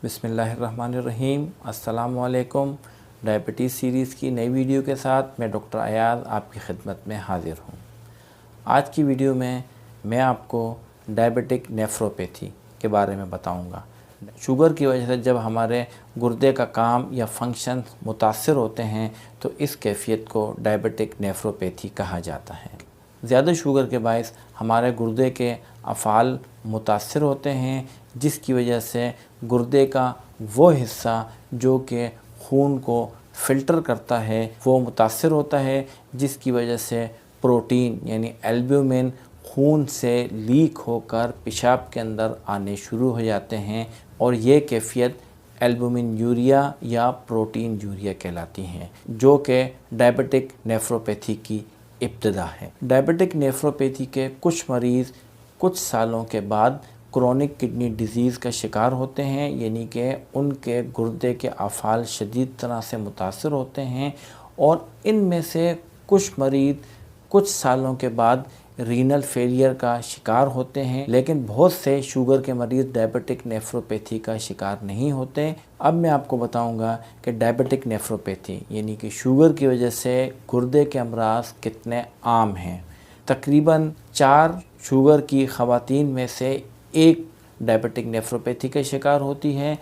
बिस्मिल्लाहिर्रहमानिर्रहीम। अस्सलामुअलैकुम। Diabetes series की नई वीडियो के साथ मैं डॉक्टर अयाज़ आपकी खिदमत में हाज़िर हूँ। आज की वीडियो में मैं आपको डायबिटिक नेफ्रोपैथी के बारे में बताऊँगा। शुगर की वजह से जब हमारे गुर्दे का काम या फंक्शन मुतासर होते हैं तो इस कैफ़ियत को डायबिटिक नेफ्रोपैथी कहा जाता है। ज़्यादा शुगर के बायस हमारे गुर्दे के अफ़ाल मुतासर होते हैं, जिसकी वजह से गुर्दे का वो हिस्सा जो कि खून को फ़िल्टर करता है वो मुतासर होता है, जिसकी वजह से प्रोटीन यानी एल्ब्यूमिन खून से लीक होकर पेशाब के अंदर आने शुरू हो जाते हैं और ये कैफ़ियत एल्ब्यूमिन यूरिया या प्रोटीन यूरिया कहलाती हैं, जो कि डायबिटिक नेफ्रोपैथी की इब्तिदा है। डायबिटिक नेफ्रोपैथी के कुछ मरीज़ कुछ सालों के बाद क्रोनिक किडनी डिज़ीज़ का शिकार होते हैं, यानी कि उनके गुर्दे के अफ़ाल शदीद तरह से मुतासर होते हैं और इनमें से कुछ मरीज़ कुछ सालों के बाद रीनल फेलियर का शिकार होते हैं, लेकिन बहुत से शुगर के मरीज़ डायबिटिक नेफ्रोपैथी का शिकार नहीं होते। अब मैं आपको बताऊंगा कि डायबिटिक नेफ्रोपैथी यानी कि शुगर की वजह से गुर्दे के अमराज कितने आम हैं। तकरीबन 4 शुगर की ख़वातीन में से एक डायबिटिक नेफ्रोपैथी का शिकार होती है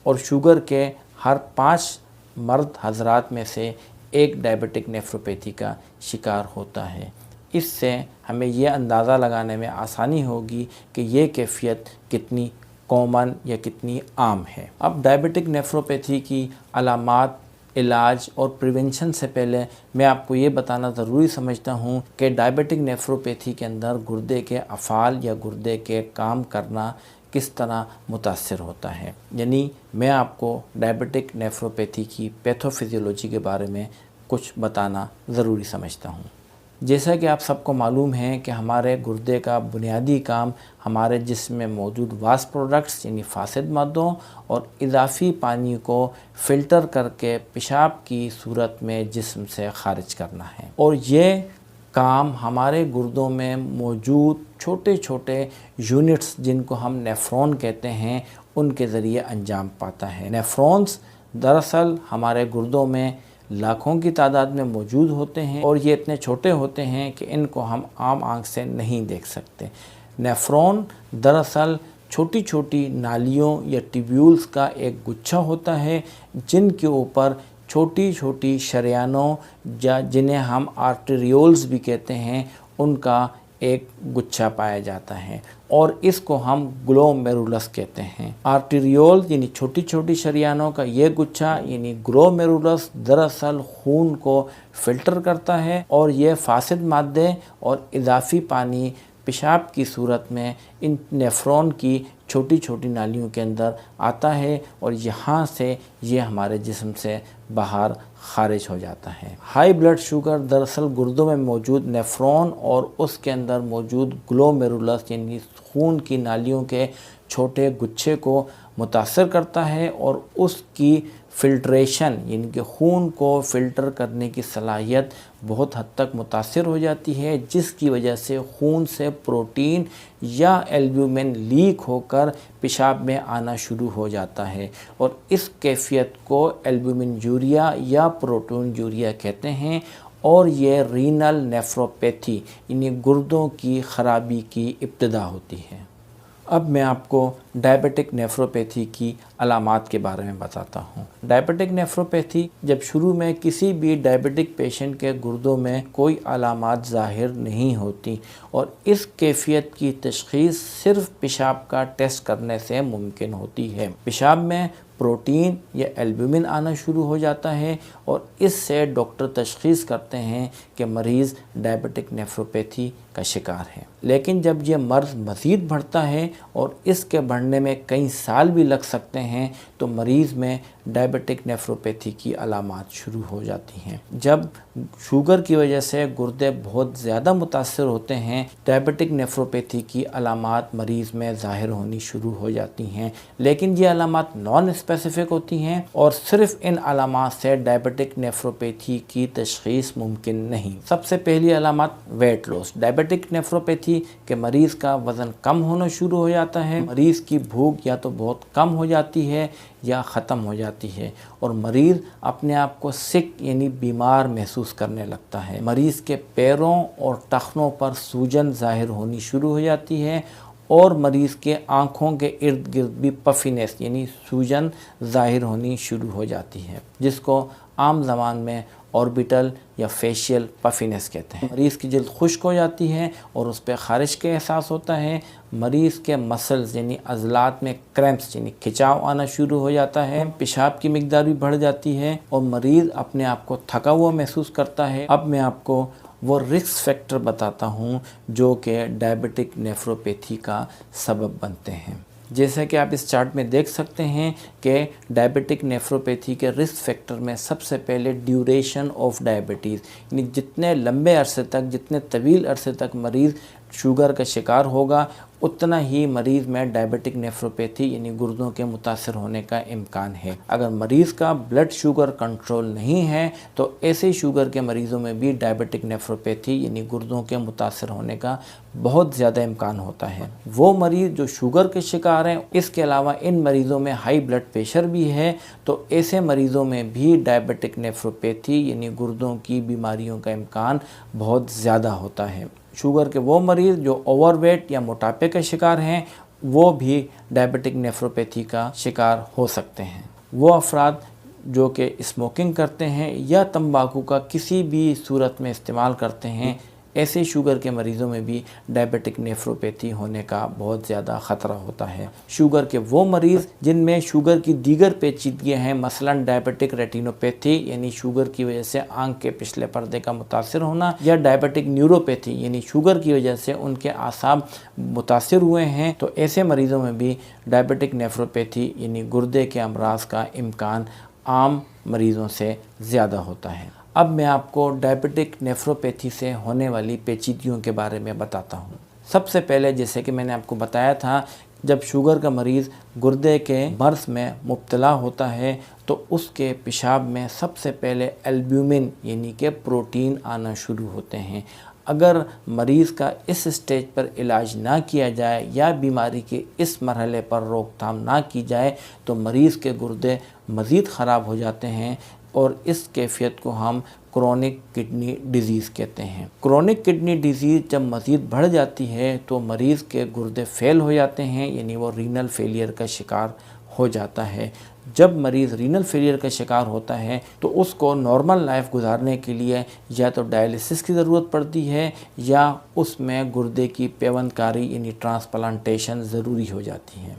और शुगर के हर 5 मर्द हजरात में से एक डायबिटिक नेफ्रोपैथी का शिकार होता है। इससे हमें यह अंदाज़ा लगाने में आसानी होगी कि ये कैफ़ियत कितनी कॉमन या कितनी आम है। अब डायबिटिक नेफ्रोपैथी की अलामात, इलाज और प्रिवेंशन से पहले मैं आपको ये बताना ज़रूरी समझता हूँ कि डायबिटिक नेफ्रोपैथी के अंदर गुर्दे के अफ़ाल या गुर्दे के काम करना किस तरह मुतासर होता है। यानी मैं आपको डायबिटिक नेफ्रोपैथी की पैथोफिजियोलॉजी के बारे में कुछ बताना ज़रूरी समझता हूँ। जैसा कि आप सबको मालूम है कि हमारे गुर्दे का बुनियादी काम हमारे जिस्म में मौजूद वास्ट प्रोडक्ट्स यानी फासिद मादों और इजाफ़ी पानी को फ़िल्टर करके पेशाब की सूरत में जिस्म से ख़ारिज करना है और ये काम हमारे गुर्दों में मौजूद छोटे छोटे यूनिट्स जिनको हम नेफ्रॉन कहते हैं उनके ज़रिए अंजाम पाता है। नेफ्रॉन्स दरअसल हमारे गुर्दों में लाखों की तादाद में मौजूद होते हैं और ये इतने छोटे होते हैं कि इनको हम आम आँख से नहीं देख सकते। नेफ्रॉन दरअसल छोटी छोटी नालियों या ट्यूब्यूल्स का एक गुच्छा होता है जिनके ऊपर छोटी छोटी शरेयानों या जिन्हें हम आर्टेरियोल्स भी कहते हैं उनका एक गुच्छा पाया जाता है और इसको हम ग्लोमेरुलस कहते हैं। आर्टेरियोल यानी छोटी छोटी शरेयानों का ये गुच्छा यानी ग्लोमेरुलस दरअसल खून को फ़िल्टर करता है और ये फासिद मादे और इजाफ़ी पानी पेशाब की सूरत में इन नेफ्रॉन की छोटी छोटी नालियों के अंदर आता है और यहाँ से ये हमारे जिस्म से बाहर ख़ारिज हो जाता है। हाई ब्लड शुगर दरअसल गुर्दों में मौजूद नेफ्रॉन और उसके अंदर मौजूद ग्लोमेरुलस यानी खून की नालियों के छोटे गुच्छे को मुतासर करता है और उसकी फ़िल्ट्रेशन यानी कि खून को फ़िल्टर करने की सलाहियत बहुत हद तक मुतासर हो जाती है, जिसकी वजह से खून से प्रोटीन या एल्ब्यूमिन लीक होकर पेशाब में आना शुरू हो जाता है और इस कैफ़ियत को एल्ब्यूमिन यूरिया या प्रोटीन यूरिया कहते हैं और ये रीनल नेफ्रोपैथी यानी गुर्दों की ख़राबी की इब्तिदा होती है। अब मैं आपको डायबिटिक नेफ्रोपैथी की अलामात के बारे में बताता हूँ। डायबिटिक नेफ्रोपैथी जब शुरू में किसी भी डायबिटिक पेशेंट के गुर्दों में कोई अलामात ज़ाहिर नहीं होती और इस कैफ़ियत की तशख़ीस सिर्फ पेशाब का टेस्ट करने से मुमकिन होती है। पेशाब में प्रोटीन या एल्ब्यूमिन आना शुरू हो जाता है और इससे डॉक्टर तशख़ीस करते हैं कि मरीज़ डायबिटिक नेफ्रोपैथी का शिकार है। लेकिन जब ये मर्ज़ मज़ीद बढ़ता है और इसके बढ़ने में कई साल भी लग सकते हैं तो मरीज़ में डायबिटिक नेफ्रोपैथी की अलामात शुरू हो जाती हैं। जब शुगर की वजह से गुर्दे बहुत ज़्यादा मुतासर होते हैं, डायबिटिक नेफ्रोपैथी की अलामात मरीज़ में ज़ाहिर होनी शुरू हो जाती हैं, लेकिन ये अलामात नॉन स्पेसिफिक होती हैं और सिर्फ इन अलामात से डायबिटिक नेफ्रोपैथी की तशख़ीस मुमकिन नहीं। सबसे पहली अलामत वेट लॉस। डायबिटिक नेफ्रोपैथी के मरीज़ का वज़न कम होना शुरू हो जाता है, मरीज़ की भूख या तो बहुत कम हो जाती है या ख़त्म हो जाती है और मरीज़ अपने आप को सिक यानी बीमार महसूस करने लगता है। मरीज़ के पैरों और टखनों पर सूजन ज़ाहिर होनी शुरू हो जाती है और मरीज़ के आँखों के इर्द गिर्द भी पफीनेस यानी सूजन ज़ाहिर होनी शुरू हो जाती है, जिसको आम ज़बान में ऑर्बिटल या फेशियल पफीनेस कहते हैं। मरीज़ की जल्द खुश्क हो जाती है और उस पर ख़ारिश का एहसास होता है। मरीज़ के मसल्स यानी अज़लात में क्रैम्प्स यानी खिंचाव आना शुरू हो जाता है। पेशाब की मिकदार भी बढ़ जाती है और मरीज़ अपने आप को थका हुआ महसूस करता है। अब मैं आपको वो रिस्क फैक्टर बताता हूँ जो कि डायबिटिक नेफ्रोपैथी का सबब बनते हैं। जैसा कि आप इस चार्ट में देख सकते हैं कि डायबिटिक नेफ्रोपैथी के रिस्क फैक्टर में सबसे पहले ड्यूरेशन ऑफ डायबिटीज़ यानी जितने लंबे अरसे तक, जितने तवील अरसे तक मरीज़ शुगर का शिकार होगा उतना ही मरीज़ में डायबिटिक नेफ्रोपैथी यानी गुर्दों के मुतासर होने का इम्कान है। अगर मरीज़ का ब्लड शुगर कंट्रोल नहीं है तो ऐसे शुगर के मरीज़ों में भी डायबिटिक नेफ्रोपैथी यानी गुर्दों के मुतासर होने का बहुत ज़्यादा इम्कान होता है। वो मरीज़ जो शुगर के शिकार हैं, इसके अलावा इन मरीज़ों में हाई ब्लड प्रेशर भी है, तो ऐसे मरीज़ों में भी डायबिटिक नेफ्रोपैथी यानी गुर्दों की बीमारियों का इम्कान बहुत ज़्यादा होता है। शुगर के वो मरीज़ जो ओवरवेट या मोटापे के शिकार हैं वो भी डायबिटिक नेफ्रोपैथी का शिकार हो सकते हैं। वो अफराद जो कि स्मोकिंग करते हैं या तंबाकू का किसी भी सूरत में इस्तेमाल करते हैं, ऐसे शुगर के मरीज़ों में भी डायबिटिक नेफ्रोपैथी होने का बहुत ज़्यादा ख़तरा होता है। शुगर के वो मरीज़ जिनमें शुगर की दीगर पेचीदगियाँ हैं, मसलन डायबिटिक रेटिनोपैथी यानी शुगर की वजह से आँख के पिछले पर्दे का मुतासर होना, या डायबिटिक न्यूरोपैथी यानी शुगर की वजह से उनके आसाब मुतासर हुए हैं, तो ऐसे मरीज़ों में भी डायबिटिक नेफ्रोपैथी यानी गुर्दे के अमराज का इम्कान आम मरीज़ों से ज़्यादा होता है। अब मैं आपको डायबिटिक नेफ्रोपैथी से होने वाली पेचीदगियों के बारे में बताता हूँ। सबसे पहले जैसे कि मैंने आपको बताया था, जब शुगर का मरीज़ गुर्दे के मर्ज़ में मुब्तला होता है तो उसके पेशाब में सबसे पहले एल्ब्यूमिन यानी कि प्रोटीन आना शुरू होते हैं। अगर मरीज़ का इस स्टेज पर इलाज ना किया जाए या बीमारी के इस मरहले पर रोकथाम ना की जाए तो मरीज़ के गुर्दे मज़ीद ख़राब हो जाते हैं और इस कैफियत को हम क्रोनिक किडनी डिज़ीज़ कहते हैं। क्रोनिक किडनी डिज़ीज़ जब मज़ीद बढ़ जाती है तो मरीज़ के गुर्दे फेल हो जाते हैं यानी वो रीनल फेलियर का शिकार हो जाता है। जब मरीज़ रीनल फेलियर का शिकार होता है तो उसको नॉर्मल लाइफ गुजारने के लिए या तो डायलिसिस की ज़रूरत पड़ती है या उसमें गुर्दे की पेवंदकारी यानी ट्रांसप्लांटेशन ज़रूरी हो जाती है।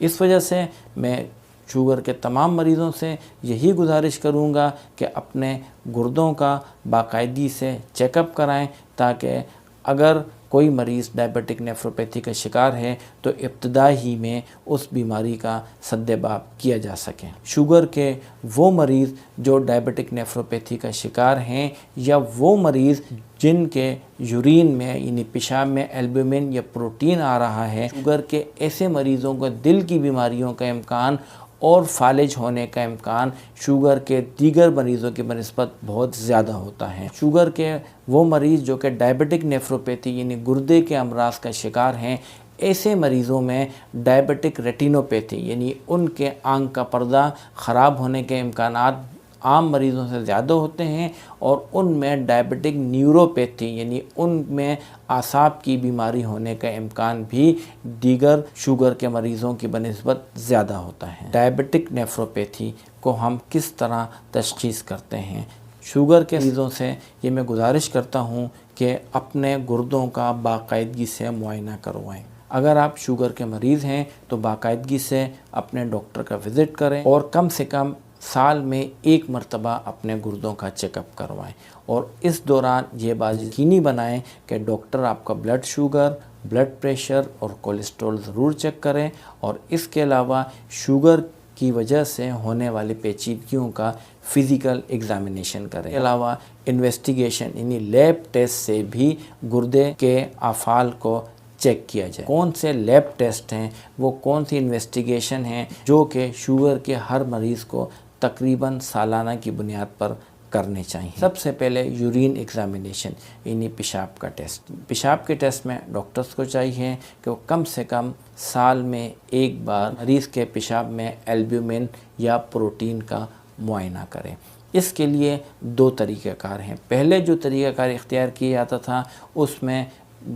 इस वजह से मैं शुगर के तमाम मरीज़ों से यही गुजारिश करूँगा कि अपने गुर्दों का बाकायदगी से चेकअप कराएं ताकि अगर कोई मरीज़ डायबिटिक नेफ्रोपैथी का शिकार है तो इब्तदा ही में उस बीमारी का सद्देबाब किया जा सके। शुगर के वो मरीज़ जो डायबिटिक नेफ्रोपैथी का शिकार हैं या वो मरीज़ जिनके यूरिन में यानी पेशाब में एल्ब्यूमिन या प्रोटीन आ रहा है, शुगर के ऐसे मरीज़ों को दिल की बीमारियों का इम्कान और फालिज होने का इम्कान शुगर के दीगर मरीज़ों की बनिस्बत बहुत ज़्यादा होता है। शुगर के वो मरीज़ जो कि डायबिटिक नेफ्रोपैथी यानी गुर्दे के अमराज का शिकार हैं, ऐसे मरीज़ों में डायबिटिक रेटिनोपैथी यानी उनके आँख का पर्दा ख़राब होने के इम्कानात आम मरीज़ों से ज़्यादा होते हैं और उनमें डायबिटिक न्यूरोपैथी यानी उनमें आसाब की बीमारी होने का इम्कान भी दीगर शुगर के मरीज़ों की बनिस्बत ज़्यादा होता है। डायबिटिक नेफ्रोपैथी को हम किस तरह तशख़ीस करते हैं? शुगर के मरीज़ों से ये मैं गुजारिश करता हूँ कि अपने गुर्दों का बाकायदगी से मुआयना करवाएँ। अगर आप शुगर के मरीज़ हैं तो बाकायदगी से अपने डॉक्टर का विज़िट करें और कम से कम साल में एक मरतबा अपने गुर्दों का चेकअप करवाएं और इस दौरान ये बात यकीनी बनाएं कि डॉक्टर आपका ब्लड शुगर, ब्लड प्रेशर और कोलेस्ट्रॉल ज़रूर चेक करें और इसके अलावा शुगर की वजह से होने वाली पेचीदगियों का फ़िज़िकल एग्ज़ामिनेशन करें। इसके अलावा इन्वेस्टिगेशन यानी लैब टेस्ट से भी गुर्दे के आफाल को चेक किया जाए। कौन से लैब टेस्ट हैं, वो कौन सी इन्वेस्टिगेशन हैं जो कि शुगर के हर मरीज़ को तकरीबन सालाना की बुनियाद पर करने चाहिए। सबसे पहले यूरिन एग्जामिनेशन यानी पेशाब का टेस्ट। पेशाब के टेस्ट में डॉक्टर्स को चाहिए कि वो कम से कम साल में एक बार मरीज़ के पेशाब में एल्ब्यूमिन या प्रोटीन का मुआयना करें। इसके लिए दो तरीक़ाकार हैं। पहले जो तरीक़ाकार इख्तियार किया जाता था उसमें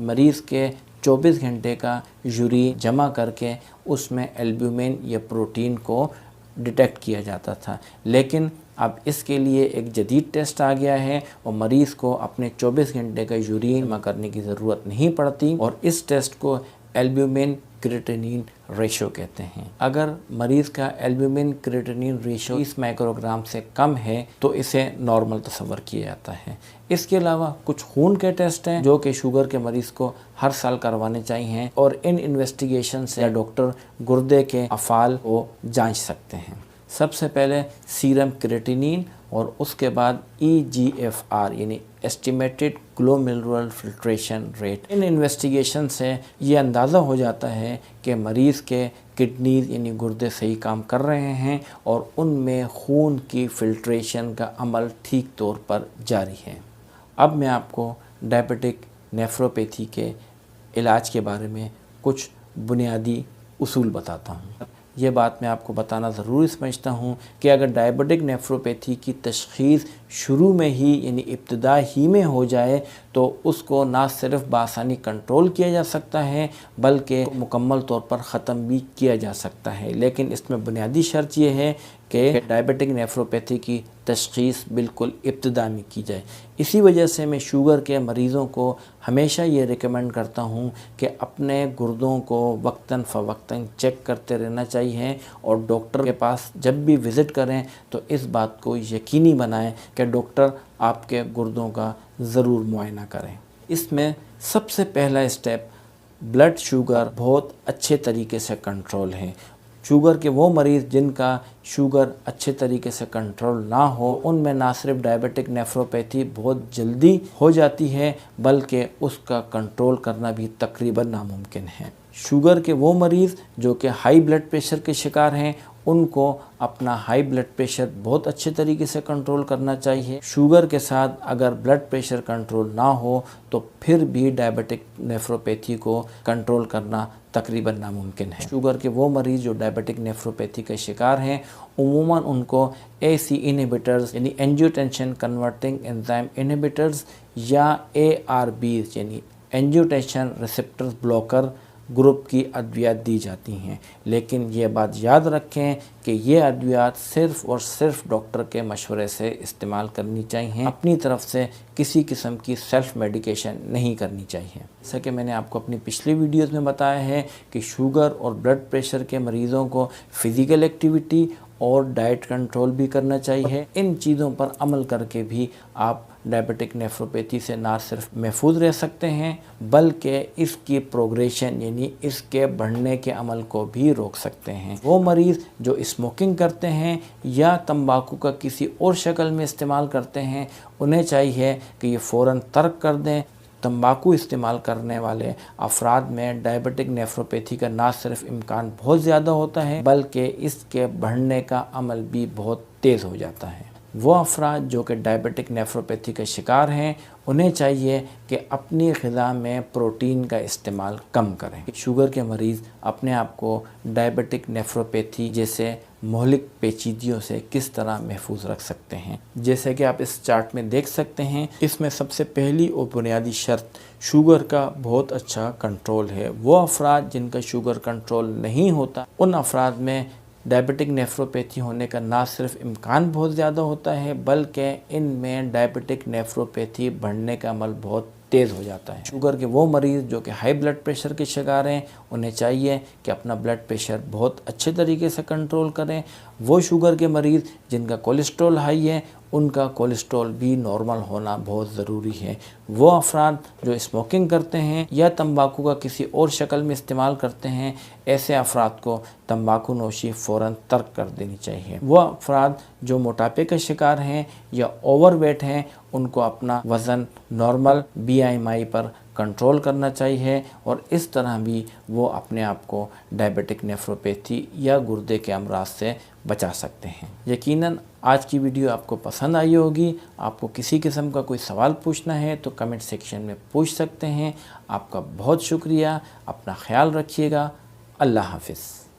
मरीज़ के 24 घंटे का यूरिन जमा करके उसमें एल्ब्यूमिन या प्रोटीन को डिटेक्ट किया जाता था, लेकिन अब इसके लिए एक जदीद टेस्ट आ गया है और मरीज़ को अपने 24 घंटे का यूरिन जमा करने की ज़रूरत नहीं पड़ती और इस टेस्ट को एल्ब्यूमिन क्रिएटिनिन रेशो कहते हैं। अगर मरीज़ का एल्ब्यूमिन क्रिएटिनिन रेशो 20 माइक्रोग्राम से कम है तो इसे नॉर्मल तस्वर किया जाता है। इसके अलावा कुछ खून के टेस्ट हैं जो कि शुगर के मरीज़ को हर साल करवाने चाहिए और इन इन्वेस्टिगेशन से डॉक्टर गुर्दे के अफ़ाल को जांच सकते हैं। सबसे पहले सीरम क्रिएटिनिन और उसके बाद EGFR यानी एस्टिमेटेड ग्लोमेरुलर फिल्ट्रेशन रेट। इन इन्वेस्टिगेशन से ये अंदाज़ा हो जाता है कि मरीज़ के किडनीज यानी गुर्दे सही काम कर रहे हैं और उनमें खून की फिल्ट्रेशन का अमल ठीक तौर पर जारी है। अब मैं आपको डायबिटिक नेफ्रोपैथी के इलाज के बारे में कुछ बुनियादी उसूल बताता हूँ। ये बात मैं आपको बताना ज़रूरी समझता हूँ कि अगर डायबिटिक नेफ्रोपैथी की तशख़ीस शुरू में ही यानी इब्तिदा ही में हो जाए तो उसको ना सिर्फ बआसानी कंट्रोल किया जा सकता है बल्कि मुकम्मल तौर पर ख़त्म भी किया जा सकता है। लेकिन इसमें बुनियादी शर्त यह है कि डायबिटिक नेफ्रोपैथी की तशख़ीस बिल्कुल इब्तिदा में की जाए। इसी वजह से मैं शुगर के मरीज़ों को हमेशा ये रिकमेंड करता हूँ कि अपने गुर्दों को वक्तन फ़वक्तन चेक करते रहना चाहिए और डॉक्टर के पास जब भी विज़िट करें तो इस बात को यकीनी बनाएं कि डॉक्टर आपके गुर्दों का ज़रूर मुआयना करें। इसमें सबसे पहला स्टेप ब्लड शुगर बहुत अच्छे तरीके से कंट्रोल है। शुगर के वो मरीज़ जिनका शुगर अच्छे तरीके से कंट्रोल ना हो उनमें ना सिर्फ डायबिटिक नेफ्रोपैथी बहुत जल्दी हो जाती है बल्कि उसका कंट्रोल करना भी तकरीबन नामुमकिन है। शुगर के वो मरीज़ जो कि हाई ब्लड प्रेशर के शिकार हैं उनको अपना हाई ब्लड प्रेशर बहुत अच्छे तरीके से कंट्रोल करना चाहिए। शुगर के साथ अगर ब्लड प्रेशर कंट्रोल ना हो तो फिर भी डायबिटिक नेफ्रोपैथी को कंट्रोल करना तकरीबन नामुमकिन है। शुगर के वो मरीज़ जो डायबिटिक नेफ्रोपैथी के शिकार हैं उमूमन उनको AC इनहिबिटर्स यानी एंजियोटेंशन कन्वर्टिंग एंजाइम इनहिबिटर्स या ARBs यानी एंजियोटेंशन रिसेप्टर्स ब्लॉकर ग्रुप की अद्वियात दी जाती हैं। लेकिन ये बात याद रखें कि ये अद्वियात सिर्फ़ और सिर्फ डॉक्टर के मशवरे से इस्तेमाल करनी चाहिए। अपनी तरफ से किसी किस्म की सेल्फ़ मेडिकेशन नहीं करनी चाहिए। जैसा कि मैंने आपको अपनी पिछली वीडियोज़ में बताया है कि शुगर और ब्लड प्रेशर के मरीज़ों को फ़िज़िकल एक्टिविटी और डाइट कंट्रोल भी करना चाहिए। इन चीज़ों पर अमल करके भी आप डायबिटिक नेफ्रोपैथी से ना सिर्फ महफूज रह सकते हैं बल्कि इसकी प्रोग्रेशन यानी इसके बढ़ने के अमल को भी रोक सकते हैं। वो मरीज़ जो स्मोकिंग करते हैं या तंबाकू का किसी और शक्ल में इस्तेमाल करते हैं उन्हें चाहिए कि ये फ़ौरन तर्क कर दें। तंबाकू इस्तेमाल करने वाले अफराद में डायबिटिक नेफ्रोपैथी का ना सिर्फ इम्कान बहुत ज़्यादा होता है बल्कि इसके बढ़ने का अमल भी बहुत तेज़ हो जाता है। वो अफराद जो कि डायबिटिक नेफ्रोपैथी के शिकार हैं उन्हें चाहिए कि अपनी ग़िज़ा में प्रोटीन का इस्तेमाल कम करें। शुगर के मरीज़ अपने आप को डायबिटिक नेफ्रोपैथी जैसे मौलिक पेचीदगियों से किस तरह महफूज रख सकते हैं, जैसे कि आप इस चार्ट में देख सकते हैं। इसमें सबसे पहली और बुनियादी शर्त शुगर का बहुत अच्छा कंट्रोल है। वो अफराद जिनका शुगर कंट्रोल नहीं होता उन अफराद में डायबिटिक नेफ्रोपैथी होने का ना सिर्फ इम्कान बहुत ज़्यादा होता है बल्कि इनमें डायबिटिक नेफ्रोपैथी बढ़ने का अमल बहुत तेज़ हो जाता है। शुगर के वो मरीज़ जो कि हाई ब्लड प्रेशर के शिकार हैं उन्हें चाहिए कि अपना ब्लड प्रेशर बहुत अच्छे तरीके से कंट्रोल करें। वो शुगर के मरीज़ जिनका कोलेस्ट्रॉल हाई है उनका कोलेस्ट्रॉल भी नॉर्मल होना बहुत ज़रूरी है। वो अफराद जो स्मोकिंग करते हैं या तंबाकू का किसी और शक्ल में इस्तेमाल करते हैं ऐसे अफराद को तंबाकू नोशी फ़ौरन तर्क कर देनी चाहिए। वो अफराद जो मोटापे का शिकार हैं या ओवरवेट हैं उनको अपना वज़न नॉर्मल BMI पर कंट्रोल करना चाहिए और इस तरह भी वो अपने आप को डायबिटिक नेफ्रोपैथी या गुर्दे के अमराज से बचा सकते हैं। यकीनन आज की वीडियो आपको पसंद आई होगी। आपको किसी किस्म का कोई सवाल पूछना है तो कमेंट सेक्शन में पूछ सकते हैं। आपका बहुत शुक्रिया। अपना ख्याल रखिएगा। अल्लाह हाफ़िज़।